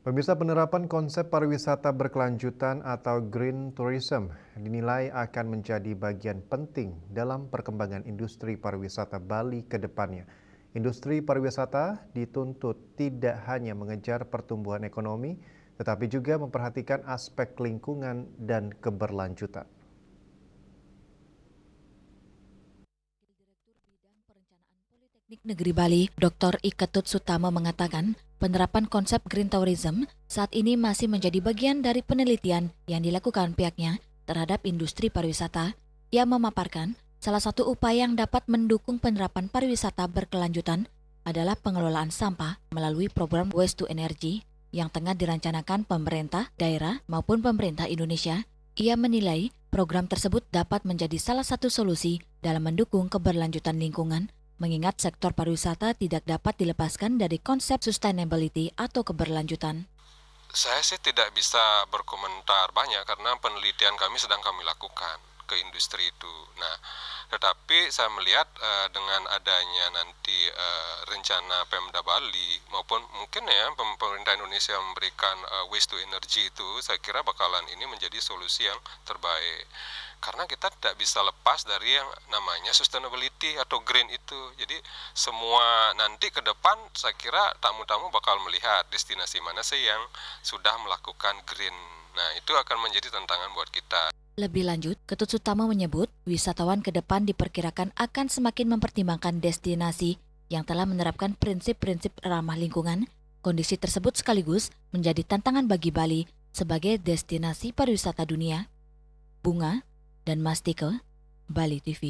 Pemirsa, penerapan konsep pariwisata berkelanjutan atau green tourism dinilai akan menjadi bagian penting dalam perkembangan industri pariwisata Bali ke depannya. Industri pariwisata dituntut tidak hanya mengejar pertumbuhan ekonomi, tetapi juga memperhatikan aspek lingkungan dan keberlanjutan. Teknik Negeri Bali, Dr. Iketut Sutama mengatakan, penerapan konsep green tourism saat ini masih menjadi bagian dari penelitian yang dilakukan pihaknya terhadap industri pariwisata. Ia memaparkan, salah satu upaya yang dapat mendukung penerapan pariwisata berkelanjutan adalah pengelolaan sampah melalui program Waste to Energy yang tengah dirancanakan pemerintah, daerah maupun pemerintah Indonesia. Ia menilai program tersebut dapat menjadi salah satu solusi dalam mendukung keberlanjutan lingkungan, mengingat sektor pariwisata tidak dapat dilepaskan dari konsep sustainability atau keberlanjutan. Saya sih tidak bisa berkomentar banyak karena penelitian kami sedang kami lakukan ke industri itu. Nah, tetapi saya melihat dengan adanya nanti rencana Pemda Bali maupun mungkin ya pemerintah Indonesia memberikan waste to energy itu, saya kira bakalan ini menjadi solusi yang terbaik. Karena kita tidak bisa lepas dari yang namanya sustainability atau green itu. Jadi semua nanti ke depan saya kira tamu-tamu bakal melihat destinasi mana sih yang sudah melakukan green. Nah, itu akan menjadi tantangan buat kita. Lebih lanjut, Ketut Sutama menyebut wisatawan ke depan diperkirakan akan semakin mempertimbangkan destinasi yang telah menerapkan prinsip-prinsip ramah lingkungan. Kondisi tersebut sekaligus menjadi tantangan bagi Bali sebagai destinasi pariwisata dunia. Bunga dan Mastike, Bali TV.